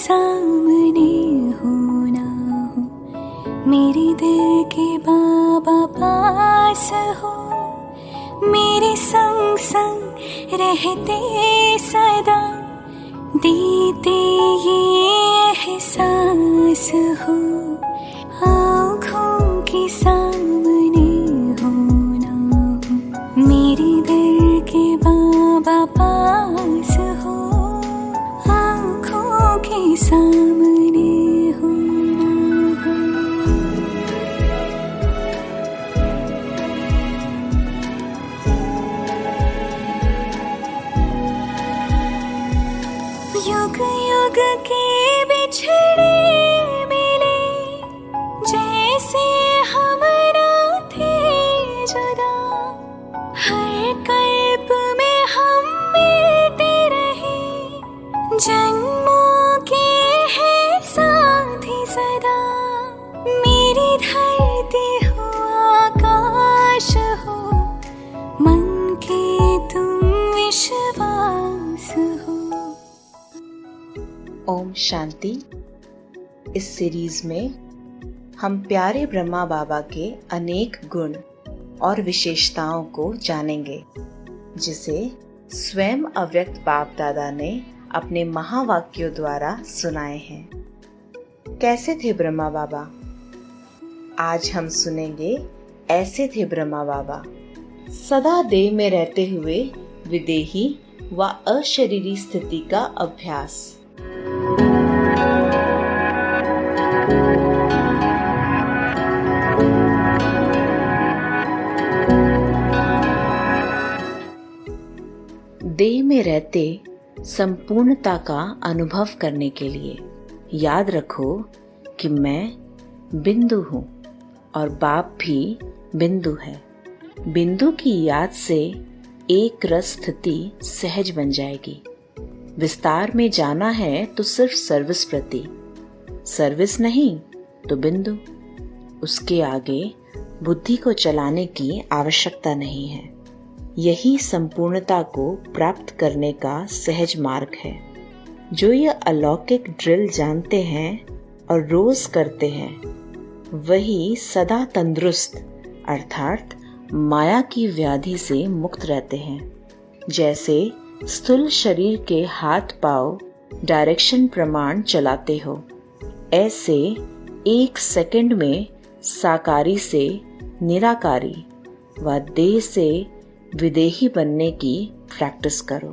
सामने हो ना हो, मेरे दिल के बाबा पास हो, मेरे संग संग रहते सदा, देते ये एहसास हो, आँखों के सामने हो ना हो, मेरे दिल के बाबा पास हो, आँखों के सामने हो ना हो। युग युग के बिछड़े मिले, जैसे हम ना थे जुदा, हर कल्प में हम मिलते रहे, जन्मों के हैं साथी सदा, मेरी धरती हो आकाश हो, मन के तुम विश्वास हो। ओम शांति। इस सीरीज में हम प्यारे ब्रह्मा बाबा के अनेक गुण और विशेषताओं को जानेंगे, जिसे स्वयं अव्यक्त बाप दादा ने अपने महावाक्यों द्वारा सुनाए हैं। कैसे थे ब्रह्मा बाबा? आज हम सुनेंगे ऐसे थे ब्रह्मा बाबा। सदा देह में रहते हुए विदेही व अशरीरी स्थिति का अभ्यास। देह में रहते संपूर्णता का अनुभव करने के लिए याद रखो कि मैं बिंदु हूँ और बाप भी बिंदु है। बिंदु की याद से एक रस स्थिति सहज बन जाएगी। विस्तार में जाना है तो सिर्फ सर्विस प्रति, सर्विस नहीं तो बिंदु। उसके आगे बुद्धि को चलाने की आवश्यकता नहीं है। यही संपूर्णता को प्राप्त करने का सहज मार्ग है। जो ये अलौकिक ड्रिल जानते हैं और रोज करते हैं, वही सदा तंदुरुस्त अर्थात माया की व्याधि से मुक्त रहते हैं। जैसे स्थूल शरीर के हाथ पांव डायरेक्शन प्रमाण चलाते हो, ऐसे एक सेकंड में साकारी से निराकारी व देह से विदेही बनने की प्रैक्टिस करो।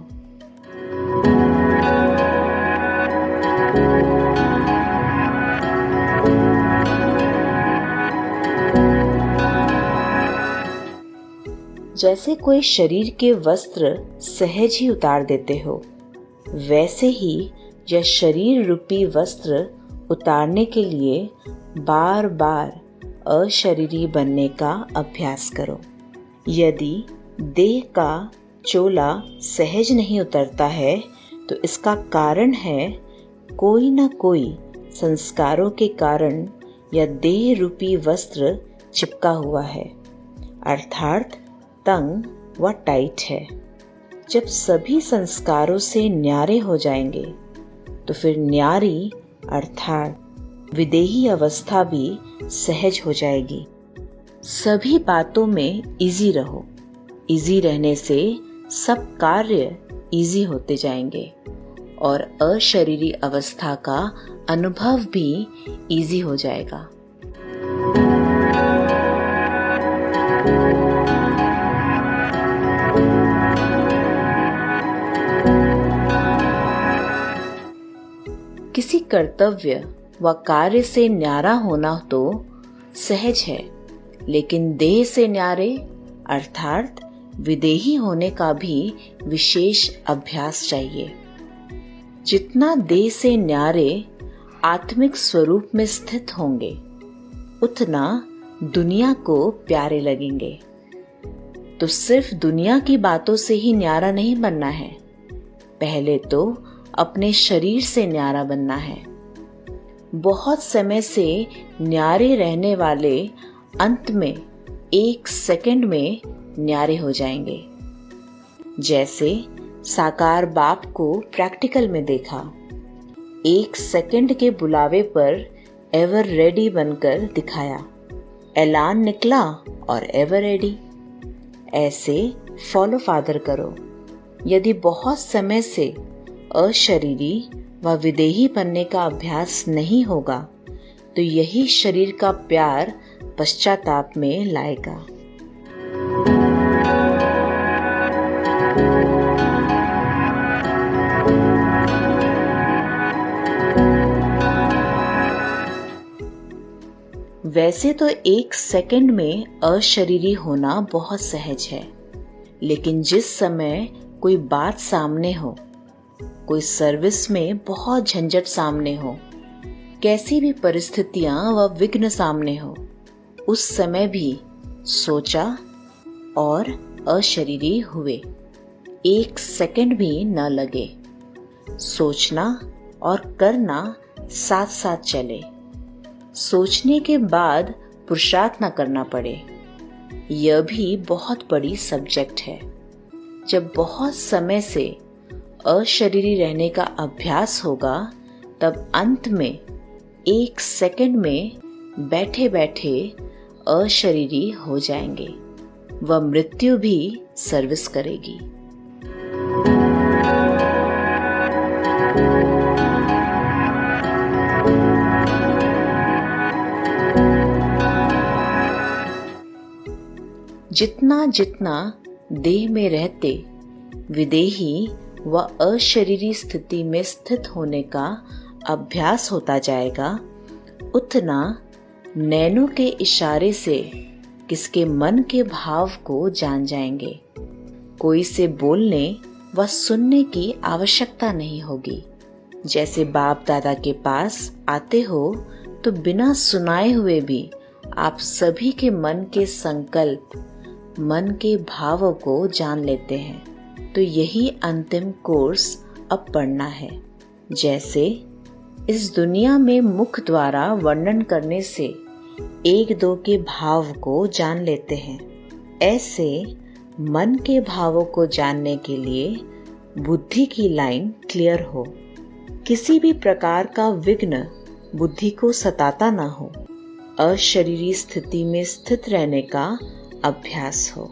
जैसे कोई शरीर के वस्त्र सहज ही उतार देते हो, वैसे ही यह शरीर रूपी वस्त्र उतारने के लिए बार बार अशरीरी बनने का अभ्यास करो। यदि देह का चोला सहज नहीं उतरता है तो इसका कारण है कोई न कोई संस्कारों के कारण यह देह रूपी वस्त्र चिपका हुआ है, अर्थात तंग व टाइट है। जब सभी संस्कारों से न्यारे हो जाएंगे तो फिर न्यारी अर्थात विदेही अवस्था भी सहज हो जाएगी। सभी बातों में इजी रहो। इजी रहने से सब कार्य इजी होते जाएंगे और अशरीरी अवस्था का अनुभव भी इजी हो जाएगा। किसी कर्तव्य व कार्य से न्यारा होना तो सहज है, लेकिन देह से न्यारे अर्थात विदेही होने का भी विशेष अभ्यास चाहिए। जितना देह से न्यारे आत्मिक स्वरूप में स्थित होंगे, उतना दुनिया को प्यारे लगेंगे। तो सिर्फ दुनिया की बातों से ही न्यारा नहीं बनना है, पहले तो अपने शरीर से न्यारा बनना है। बहुत समय से न्यारे रहने वाले अंत में एक सेकंड में न्यारे हो जाएंगे। जैसे साकार बाप को प्रैक्टिकल में देखा, 1 सेकंड के बुलावे पर एवर रेडी बनकर दिखाया। ऐलान निकला और एवर रेडी। ऐसे फॉलो फादर करो। यदि बहुत समय से अशरीरी व विदेही बनने का अभ्यास नहीं होगा तो यही शरीर का प्यार पश्चाताप में लाएगा। वैसे तो 1 सेकंड में अशरीरी होना बहुत सहज है, लेकिन जिस समय कोई बात सामने हो, कोई सर्विस में बहुत झंझट सामने हो, कैसी भी परिस्थितियां व विघ्न सामने हो, उस समय भी सोचा और अशरीरी हुए। 1 सेकंड भी न लगे। सोचना और करना साथ साथ चले। सोचने के बाद पुरुषार्थ न करना पड़े। यह भी बहुत बड़ी सब्जेक्ट है। जब बहुत समय से अशरीरी रहने का अभ्यास होगा तब अंत में 1 सेकंड में बैठे बैठे अशरीरी हो जाएंगे। वह मृत्यु भी सर्विस करेगी। जितना जितना देह में रहते विदेही व अशरीरी स्थिति में स्थित होने का अभ्यास होता जाएगा, उतना नैनों के इशारे से किसके मन के भाव को जान जाएंगे। कोई से बोलने व सुनने की आवश्यकता नहीं होगी। जैसे बाप दादा के पास आते हो तो बिना सुनाए हुए भी आप सभी के मन के संकल्प, मन के भावों को जान लेते हैं। तो यही अंतिम कोर्स अब पढ़ना है। जैसे इस दुनिया में मुख द्वारा वर्णन करने से 1-2 के भाव को जान लेते हैं, ऐसे मन के भावों को जानने के लिए बुद्धि की लाइन क्लियर हो। किसी भी प्रकार का विघ्न बुद्धि को सताता ना हो। अशरीरी स्थिति में स्थित रहने का अभ्यास हो।